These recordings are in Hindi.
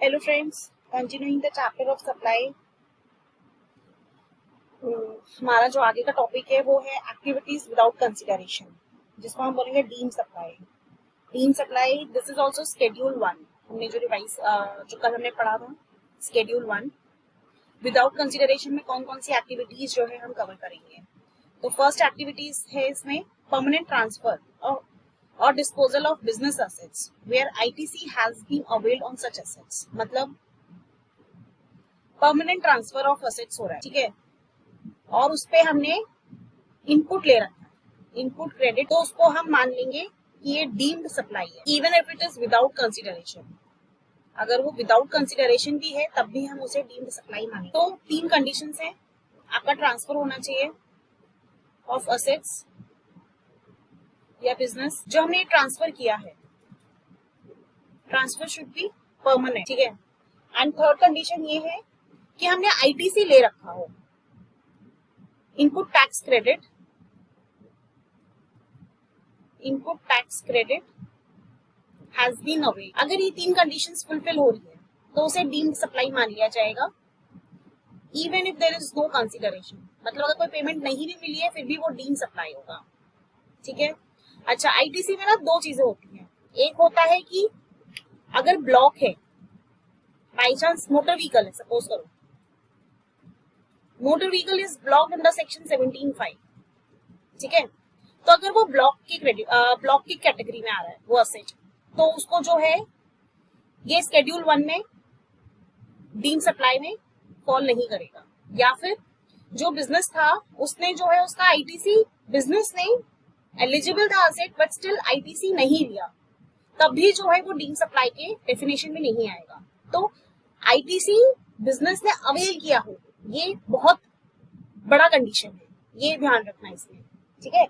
Hello friends, continuing the chapter of supply. हमारा जो आगे का टॉपिक है वो है एक्टिविटीज विदाउट कंसिडरेशन, जिसको हम बोलेंगे deem supply. Deem supply this is also schedule 1. हमने जो रिवाइज जो कल हमने पढ़ा था स्केड्यूल 1. विदाउट कंसिडरेशन में कौन कौन सी एक्टिविटीज जो है हम कवर करेंगे. तो फर्स्ट एक्टिविटीज है इसमें परमानेंट ट्रांसफर और disposal of business assets where ITC has been availed on such assets. मतलब परमानेंट ट्रांसफर ऑफ एसेट्स हो रहा है, ठीक है, और उस पे हमने इनपुट ले रखा है, इनपुट क्रेडिट, तो उसको हम मान लेंगे कि ये डीम्ड सप्लाई है even if it is without consideration. अगर वो विदाउट कंसिडरेशन भी है तब भी हम उसे डीम्ड सप्लाई मानेंगे. तो 3 कंडीशंस हैं. आपका ट्रांसफर होना चाहिए ऑफ एसेट्स या बिजनेस. जो हमने ट्रांसफर किया है ट्रांसफर शुड बी परमानेंट, ठीक है. एंड थर्ड कंडीशन ये है कि हमने आईटीसी ले रखा हो, input tax credit has been availed. अगर ये 3 कंडीशंस फुलफिल हो रही है तो उसे डीम्ड सप्लाई मान लिया जाएगा even if there is no consideration. मतलब अगर कोई पेमेंट नहीं भी मिली है फिर भी वो डीम्ड सप्लाई होगा, ठीक है. अच्छा, आईटीसी में ना 2 चीजें होती हैं. एक होता है कि अगर ब्लॉक है, बाई चांस मोटर व्हीकल है, सपोज करो motor vehicle is block under section 17(5), ठीक है. तो अगर वो ब्लॉक की कैटेगरी में आ रहा है वो असेट, तो उसको जो है ये स्केड्यूल 1 में डीम सप्लाई में फॉल नहीं करेगा. या फिर जो बिजनेस था उसने जो है उसका आईटीसी, बिजनेस ने एलिजिबल था असेट बट स्टिल आईटीसी नहीं लिया, तब भी जो है वो डीम सप्लाई के डेफिनेशन में नहीं आएगा. तो आईटीसी बिजनेस ने अवेल किया हो, ये बहुत बड़ा कंडीशन है, ये ध्यान रखना इसमें, ठीक है.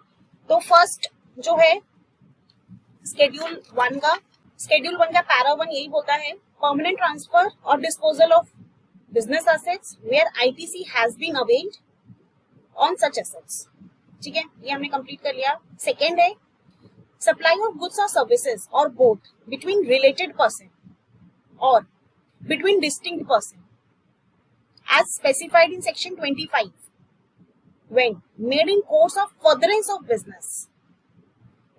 तो फर्स्ट जो है स्केड्यूल 1 का पैरा 1 यही बोलता है परमानेंट ट्रांसफर और disposal of business assets where ITC has been availed on such assets, ठीक है. ये हमने कंप्लीट कर लिया. सेकेंड है सप्लाई ऑफ गुड्स और सर्विसेज और बोथ बिटवीन रिलेटेड पर्सन और between distinct person as specified in section 25 when made in course of furtherance of business,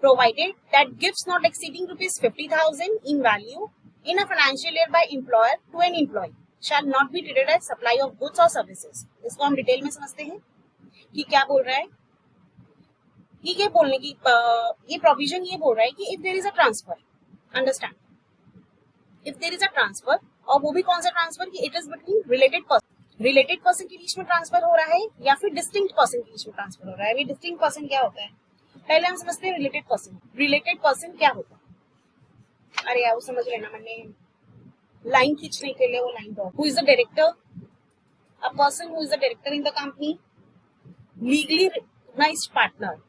provided that gifts not exceeding rupees 50,000 in value in a financial year by employer to an employee shall not be treated as supply of goods or services. इसको हम डिटेल में समझते हैं कि क्या बोल रहा है. ये बोलने की ये प्रोविजन ये बोल रहा है कि if there is a transfer, understand, if there is a transfer, और वो भी कौन सा ट्रांसफर कि it is between related person के बीच में ट्रांसफर हो रहा है या फिर डिस्टिंक्ट पर्सन के बीच में ट्रांसफर हो रहा है. अभी डिस्टिंक्ट पर्सन क्या होता है पहले हम समझते हैं. रिलेटेड पर्सन क्या होता है, अरे यार वो समझ लेना, मैंने लाइन खींचने के लिए वो लाइन दो. Who is the director, a person who is the director in the company, legally recognized partner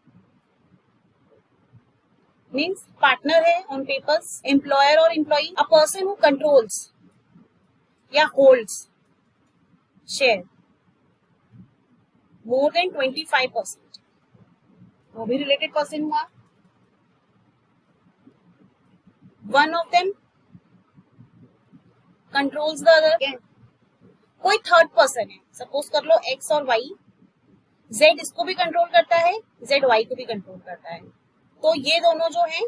means partner है ऑन पेपर्स, एम्प्लॉयर और employee, a person who controls या होल्ड्स शेयर मोर देन 25%, वो भी रिलेटेड पर्सन हुआ. One of them controls the other. कोई थर्ड पर्सन है, सपोज कर लो एक्स और वाई, जेड इसको भी कंट्रोल करता है, जेड वाई को भी कंट्रोल करता है, तो ये दोनों जो है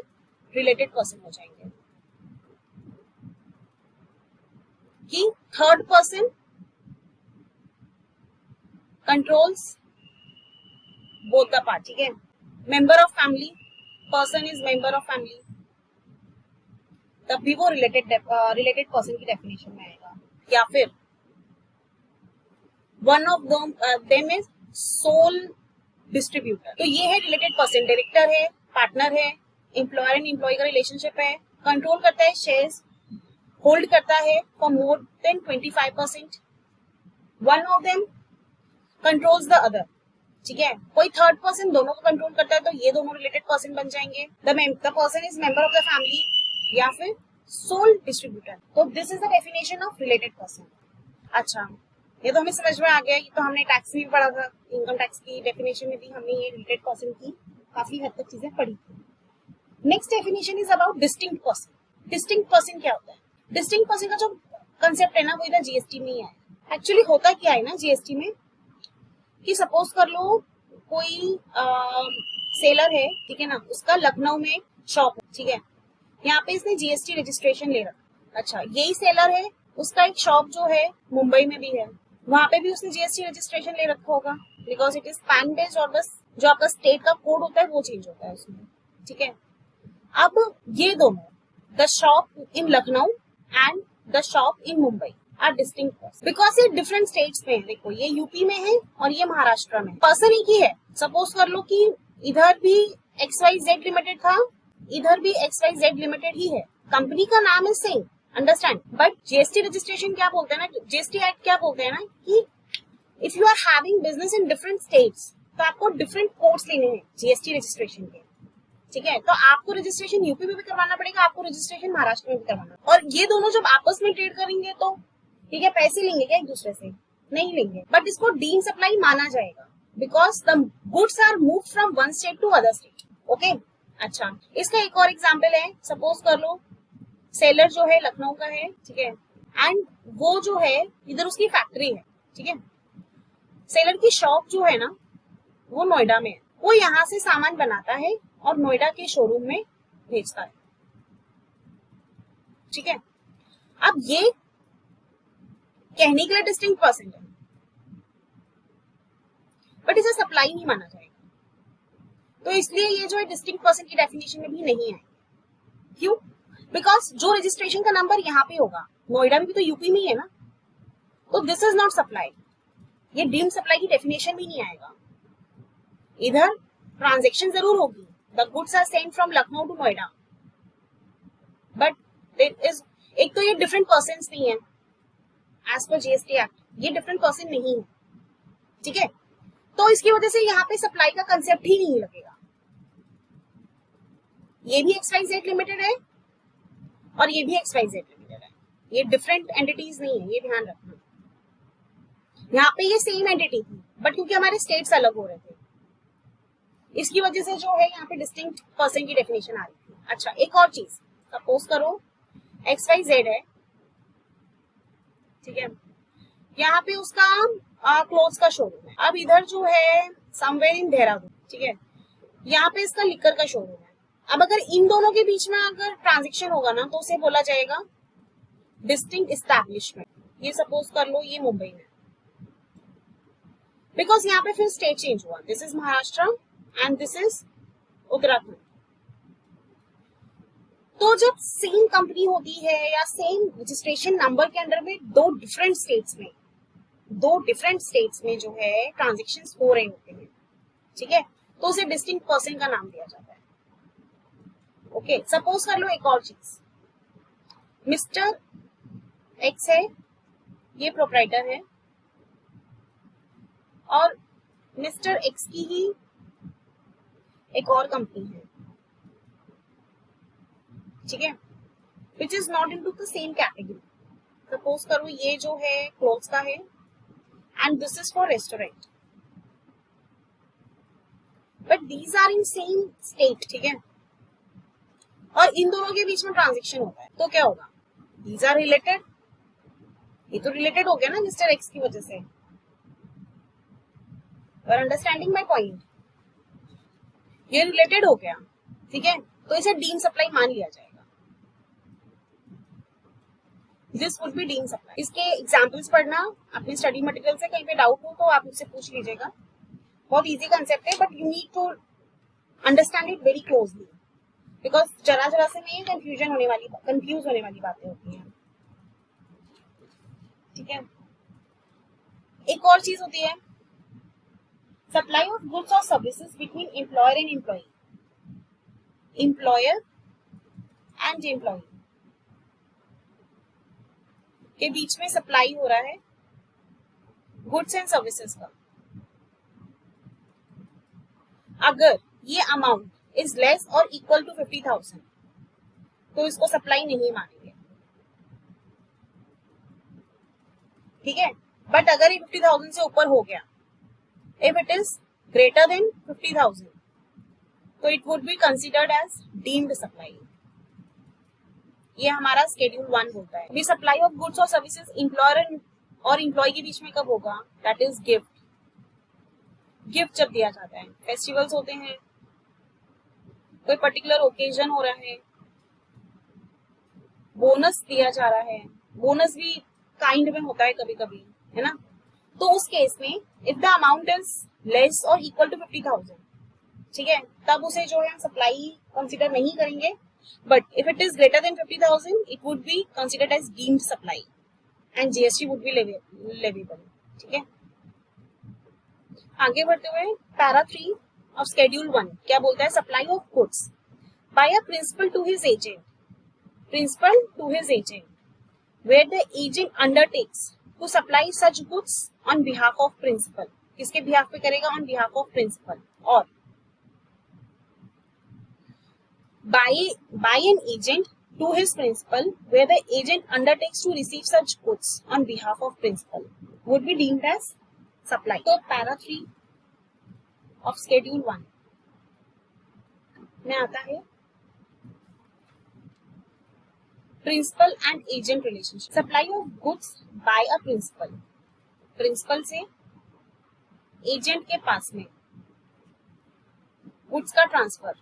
रिलेटेड पर्सन हो जाएंगे. कि third person controls both the part, ठीक है. Member of family, person is member of family, तब भी वो रिलेटेड पर्सन की डेफिनेशन में आएगा. या फिर one of them is soul distributor, तो ये है रिलेटेड पर्सन. डायरेक्टर है, पार्टनर है, एम्प्लॉयर एंड एम्प्लॉय का रिलेशनशिप है, कंट्रोल करता है शेयर्स, होल्ड करता है for more than 25%. One of them controls the other, ठीक है. कोई थर्ड पर्सन दोनों को कंट्रोल करता है, तो ये दोनों रिलेटेड पर्सन बन जाएंगे. The person is member of the family या फिर सोल डिस्ट्रीब्यूटर. तो this is the definition of related person. अच्छा, ये तो हमें समझ में आ गया. ये तो हमने टैक्स में भी पढ़ा था, इनकम टैक्स की डेफिनेशन में भी हमने ये रिलेटेड पर्सन की काफी हद तक चीजें पढ़ी थी. Next definition is about distinct person. Distinct person क्या होता है? डिस्टिंक्ट पर्सन का जो कंसेप्ट है ना वो इधर जीएसटी में ही है। एक्चुअली होता क्या है ना जीएसटी में कि सपोज कर लो कोई सेलर है, ठीक है ना, उसका लखनऊ में शॉप है, ठीक है, यहाँ पे इसने जीएसटी रजिस्ट्रेशन ले रखा। अच्छा, यही सेलर है, उसका एक शॉप जो है मुंबई में भी है, वहां पे भी उसने जीएसटी रजिस्ट्रेशन ले रखा होगा, because it is pan based, और बस जो आपका स्टेट का कोड होता है वो चेंज होता है उसमें, ठीक है। अब ये दोनों, the shop in Lucknow and the shop in Mumbai are distinct because ये डिफरेंट स्टेट्स में है। देखो, ये यूपी में है और ये महाराष्ट्र में। पर्सन एक ही है। सपोज कर लो कि इधर भी XYZ लिमिटेड था, इधर भी XYZ लिमिटेड ही है, कंपनी का नाम है same, understand, but GST registration क्या बोलते हैं ना, जीएसटी एक्ट क्या बोलते हैं ना कि if you are having business in different states तो आपको डिफरेंट कोड्स लेने हैं जीएसटी रजिस्ट्रेशन के, ठीक है। तो आपको रजिस्ट्रेशन यूपी में भी करवाना पड़ेगा, आपको रजिस्ट्रेशन महाराष्ट्र में भी करवाना, और ये दोनों जब आपस में ट्रेड करेंगे तो ठीक है, पैसे लेंगे क्या एक दूसरे से? नहीं लेंगे, बट इसको डीम सप्लाई माना जाएगा because the goods are move from one state to other state. Okay, अच्छा, इसका एक और एग्जांपल है। सपोज कर लो सेलर जो है लखनऊ का है, ठीक है, एंड वो जो है इधर उसकी फैक्ट्री है, ठीक है। सेलर की शॉप जो है ना वो नोएडा में है, वो यहाँ से सामान बनाता है और नोएडा के शोरूम में भेजता है, ठीक है। अब ये कहने के लिए डिस्टिंक्ट पर्सन है, बट इसे सप्लाई नहीं माना जाएगा, तो इसलिए ये जो है डिस्टिंक्ट पर्सन की डेफिनेशन में भी नहीं है। क्यों? बिकॉज जो रजिस्ट्रेशन का नंबर यहाँ पे होगा, नोएडा में भी तो यूपी में ही है ना, तो दिस इज नॉट सप्लाई, ये डीम्ड सप्लाई की डेफिनेशन भी नहीं आएगा। इधर ट्रांजेक्शन जरूर होगी, the goods are sent from Lucknow to Noida, but there is, एक तो ये डिफरेंट पर्सन नहीं है एज पर जीएसटी एक्ट, ये डिफरेंट पर्सन नहीं है, ठीक है। तो इसकी वजह से यहाँ पे सप्लाई का कंसेप्ट ही नहीं लगेगा। ये भी XYZ लिमिटेड है और ये भी XYZ लिमिटेड है, ये डिफरेंट एंटिटीज नहीं है, ये ध्यान रखना। यहाँ पे ये सेम एंटिटी थी, बट क्योंकि हमारे स्टेट्स अलग हो रहे थे, इसकी वजह से जो है यहाँ पे डिस्टिंक्ट पर्सन की डेफिनेशन आ रही थी। अच्छा, एक और चीज, सपोज करो XYZ है, ठीक है, यहाँ पे उसका क्लोथ्स का शोरूम है। अब इधर जो है समवेयर इन देहरादून, ठीक है, यहाँ पे इसका लिकर का शोरूम है। अब अगर इन दोनों के बीच में अगर ट्रांजेक्शन होगा ना तो उसे बोला जाएगा डिस्टिंक्ट एस्टैब्लिशमेंट। ये सपोज कर लो ये मुंबई में, बिकॉज यहाँ पे फिर स्टेट चेंज हुआ, this is Maharashtra and this is Uttarakhand. तो जब सेम कंपनी होती है या सेम रजिस्ट्रेशन नंबर के अंडर में दो डिफरेंट स्टेट्स में जो है ट्रांजेक्शन्स हो रहे होते हैं, ठीक है, तो उसे डिस्टिंक्ट पर्सन का नाम दिया जाता है। ओके, सपोज कर लो एक और चीज, मिस्टर एक्स है, ये प्रोप्राइटर है, और मिस्टर एक्स की ही एक और कंपनी है, ठीक है, which is not into the same category. Suppose करो ये जो है क्लोथ्स का है and this is for restaurant, but these are in same state, ठीक है, और इन दोनों के बीच में ट्रांजेक्शन होता है, तो क्या होगा? दीज आर रिलेटेड, ये तो रिलेटेड हो गया ना मिस्टर एक्स की वजह से। You are understanding my point? ये रिलेटेड हो गया, ठीक है, तो इसे डीम सप्लाई मान लिया जाएगा। This would be deem supply. इसके एग्जाम्पल्स पढ़ना अपने स्टडी मटेरियल से, कहीं पे डाउट हो तो आप मुझसे पूछ लीजिएगा। बहुत इजी कंसेप्ट है, but you need to understand it very closely, because जरा से में कंफ्यूज होने वाली बातें होती हैं, ठीक है। एक और चीज होती है सप्लाई ऑफ गुड्स और services between employer and employee, employer and employee के बीच में सप्लाई हो रहा है गुड्स एंड सर्विसेज का। अगर ये अमाउंट इज लेस और इक्वल टू 50,000 तो इसको सप्लाई नहीं मानेंगे, ठीक है। बट अगर ये 50,000 से ऊपर हो गया, if it is greater than 50,000 तो it would be considered as deemed supply. ये हमारा स्केड्यूल 1 होता है। अभी सप्लाई ऑफ गुड्स और सर्विसेज एम्प्लॉयर और एम्प्लॉय के बीच में कब होगा, दैट इज गिफ्ट। गिफ्ट जब दिया जाता है, फेस्टिवल्स होते हैं, कोई पर्टिकुलर ओकेजन हो रहा है, बोनस दिया जा रहा है, बोनस भी काइंड में होता है कभी कभी, है ना। तो उस केस में if the amount is less और इक्वल टू 50,000, ठीक है, तब उसे जो है हम सप्लाई कंसिडर नहीं करेंगे। But if it is greater than 50,000 it would be considered as deemed supply and GST would be leviable, ठीक है। आगे बढ़ते हुए पैरा 3 ऑफ शेड्यूल 1 क्या बोलता है, supply of goods by a principal to his agent, principal to his agent where the agent undertakes to supply such goods on behalf of principal, किसके behalf पे करेगा, on behalf of principal, और by an agent to his principal where the agent undertakes to receive such goods on behalf of principal would be deemed as supply। तो पैरा 3 of schedule 1 में आता है principal and agent relationship. Supply of goods by a principal, principal से एजेंट के पास में गुड्स का ट्रांसफर,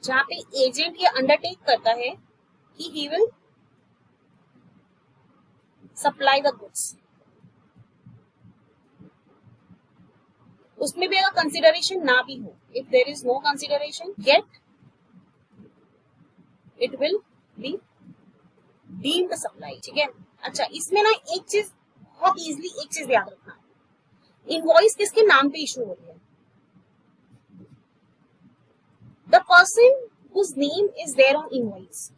जहां पे एजेंट ये अंडरटेक करता है कि he will supply the goods. उसमें भी अगर कंसिडरेशन ना भी हो, if there is no consideration yet it will be deemed supply, ठीक है। अच्छा, इसमें ना एक चीज बहुत इजीली, एक चीज याद रखना, इनवॉइस किसके नाम पे इशू हो रही है, the person whose name is there on invoice,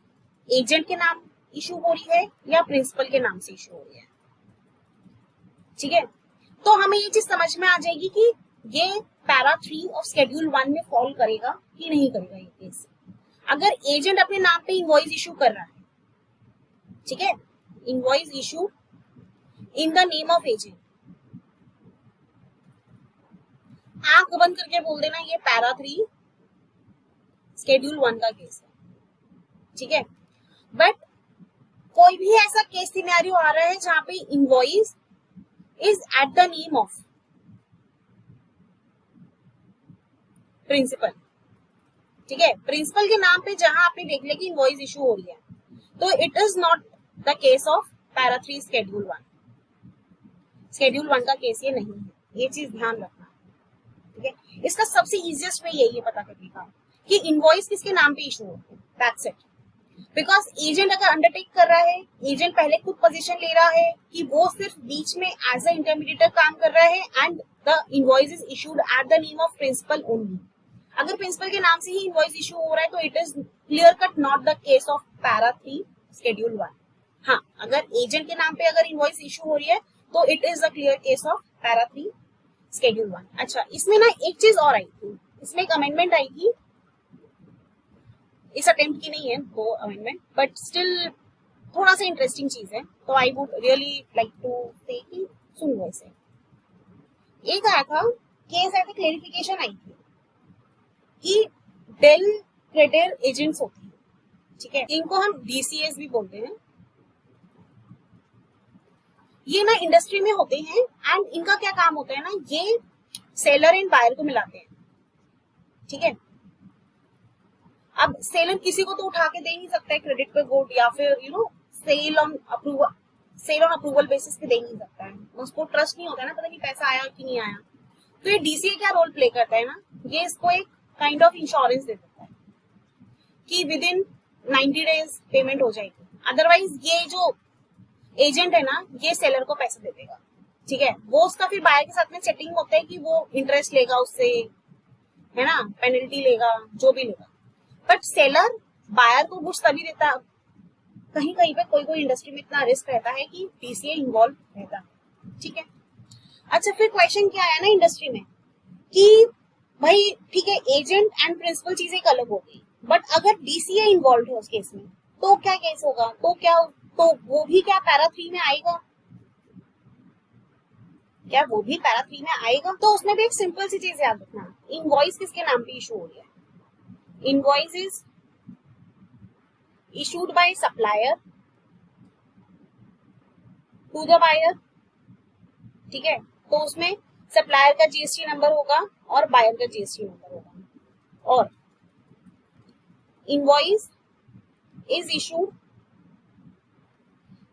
agent के नाम इशू हो रही है या प्रिंसिपल के नाम से इशू हो रही है, ठीक है। तो हमें ये चीज समझ में आ जाएगी कि ये पैरा 3 ऑफ शेड्यूल 1 में फॉल करेगा कि नहीं करेगा ये केस। अगर एजेंट अपने नाम पे इनवॉइस इशू कर रहा है, ठीक है, invoice issue in the name of agent, आंख बंद करके बोल देना ये पैरा 3 शेड्यूल 1 का केस है, ठीक है। बट कोई भी ऐसा केस सिनेरियो आ रहा है जहां पे invoice is at the name of principal, ठीक है, प्रिंसिपल के नाम पे जहां आपने देख लिया कि इनवॉइस इशू हो रही है, तो it is not the case of para 3 schedule 1। Schedule 1 का केस ये नहीं है, ये चीज ध्यान रखना, ठीक है। इसका सबसे इजीएस्ट वे यही है पता करने का कि इनवॉइस किसके नाम पे इशू होती है, दैट्स इट। बिकॉज एजेंट अगर अंडरटेक कर रहा है, एजेंट पहले खुद पोजीशन ले रहा है कि वो सिर्फ बीच में एज अ इंटरमीडिएटर काम कर रहा है and the invoice is issued at the name of principal only. अगर प्रिंसिपल के नाम से ही इनवॉइस इशू हो रहा है तो it is clear cut not the case of para 3 schedule 1। हाँ, अगर एजेंट के नाम पे अगर इनवॉइस इशू हो रही है तो it is the clear case of para 3 schedule 1। अच्छा, इसमें ना एक चीज और आई थी, इसमें एक अमेंडमेंट आई थी, इस अटेम्प्ट की नहीं है वो अमेंडमेंट, बट स्टिल थोड़ा सा इंटरेस्टिंग चीज है, तो I would really like to say कि सुन लो इसे। एक आया था केस, ऐसे क्लेरिफिकेशन आई थी कि डेल क्रेडिट एजेंट्स होते हैं, ठीक है, इनको हम डीसीएस भी बोलते हैं। ये ना इंडस्ट्री में होते हैं एंड इनका क्या काम होता है ना, ये सेलर एंड बायर को मिलाते हैं, ठीक है। अब सेलर किसी को तो उठा के दे नहीं सकता है क्रेडिट पे गुड, या फिर सेल ऑन अप्रूवल बेसिस पे दे नहीं सकता है, उसको ट्रस्ट नहीं होता है ना, पता नहीं पैसा आया कि नहीं आया। तो ये डीसीए क्या रोल प्ले करता है ना, ये इसको एक काइंड ऑफ इंश्योरेंस दे देता है कि विद इन 90 डेज पेमेंट हो जाएगी। अदरवाइज ये जो एजेंट है ना, ये सेलर को पैसा दे देगा, ठीक है। वो उसका फिर बायर के साथ में सेटिंग होता है कि वो इंटरेस्ट लेगा उससे, है ना, पेनल्टी लेगा, जो भी लेगा। बट सेलर बायर को गुड्स तभी देता, कहीं कहीं पे कोई कोई इंडस्ट्री में इतना रिस्क रहता है कि डीसीए इन्वॉल्व रहता है, ठीक है। अच्छा, फिर क्वेश्चन क्या आया ना इंडस्ट्री में कि भाई ठीक है, एजेंट एंड प्रिंसिपल चीजें एक अलग हो गई, बट अगर डीसीए इन्वॉल्व है उस केस में तो क्या केस होगा, तो वो भी क्या पैरा 3 में आएगा, क्या वो भी पैरा 3 में आएगा? तो उसमें भी एक सिंपल सी चीज याद रखना, इनवॉइस किसके नाम पे इशू हो रही है, invoice is issued by supplier to the buyer, ठीक है। तो उसमें सप्लायर का जीएसटी नंबर होगा और बायर का जीएसटी नंबर होगा। और invoice is issued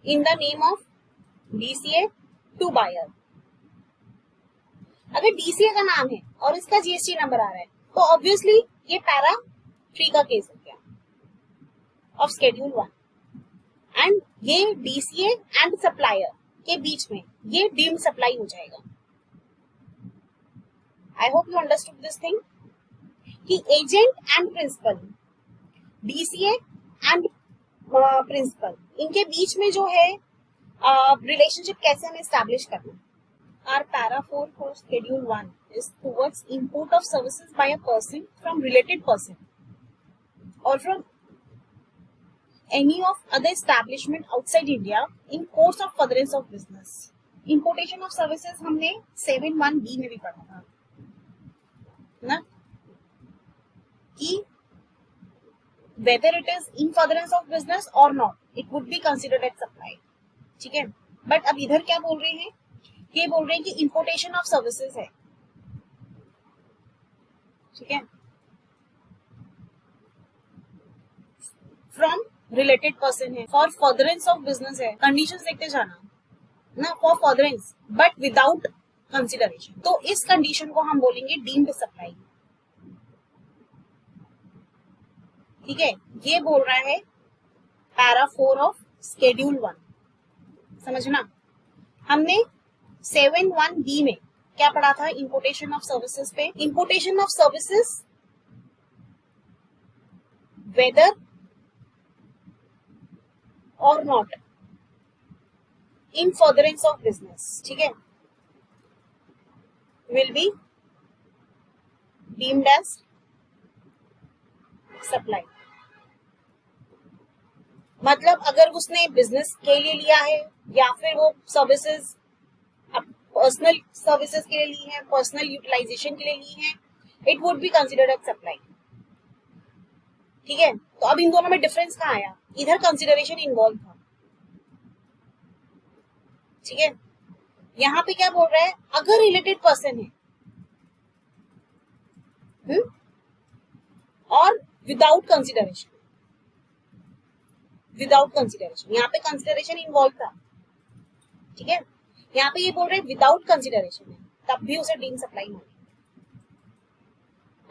in the name of DCA to buyer. अगर डीसीए का नाम है और इसका जीएसटी नंबर आ रहा है तो ऑब्वियसली ये पैरा 3 का केस हो गया ऑफ शेड्यूल 1, एंड ये डीसीए एंड सप्लायर के बीच में ये डीम्ड सप्लाई हो जाएगा। I hope you understood this thing कि agent and principal, DCA and principal, इनके बीच में जो है रिलेशनशिप कैसे हमें एस्टैब्लिश करना। Our para 4 for schedule 1 is towards import of services by a person from related person or from any of other establishment outside India in course of furtherance of business. Importation of services हमने 7(1)B में भी पढ़ा था ना, कि whether it is in furtherance of business or not, it would be considered as supply, ठीक है। बट अब इधर क्या बोल रहे हैं, ये बोल रहे हैं कि इंपोर्टेशन ऑफ सर्विसेज है, ठीक है, फ्रॉम रिलेटेड पर्सन है, फॉर फर्दरेंस ऑफ बिजनेस है, कंडीशंस देखते जाना ना, for furtherance but without consideration. तो इस कंडीशन को हम बोलेंगे डीम्ड सप्लाई, ठीक है। ये बोल रहा है पैरा 4 ऑफ शेड्यूल 1, समझना। हमने 7(1)B में क्या पढ़ा था, इंपोर्टेशन ऑफ सर्विसेज पे। इंपोर्टेशन ऑफ सर्विसेज वेदर और not in furtherance of business, ठीक है, will be deemed as supply. मतलब अगर उसने बिजनेस के लिए लिया है या फिर वो सर्विसेज पर्सनल सर्विसेज के लिए ली है, पर्सनल यूटिलाइजेशन के लिए ली है, it would be considered as supply, ठीक है। तो अब इन दोनों में डिफरेंस कहाँ आया, इधर कंसिडरेशन इन्वॉल्व था, ठीक है। यहाँ पे क्या बोल रहा है, अगर रिलेटेड पर्सन है और विदाउट कंसिडरेशन, विदाउट कंसिडरेशन, यहाँ पे कंसिडरेशन इन्वॉल्व था, ठीक है। यहाँ पे ये बोल रहे हैं विदाउट कंसिडरेशन है, तब भी उसे डीम सप्लाई मानेंगे।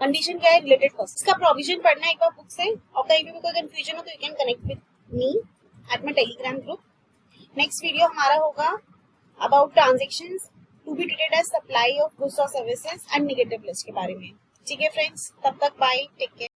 कंडीशन क्या है, रिलेटेड पर्सन। इसका प्रोविजन पढ़ना है एक बार बुक से, और कहीं भी कोई कंफ्यूजन हो तो you can connect with me at my telegram group. Next video हमारा होगा about transactions to be treated as supply of goods और सर्विसेज एंड नेगेटिव लिस्ट के बारे में, ठीक है फ्रेंड्स। तब तक बाय, टेक केयर।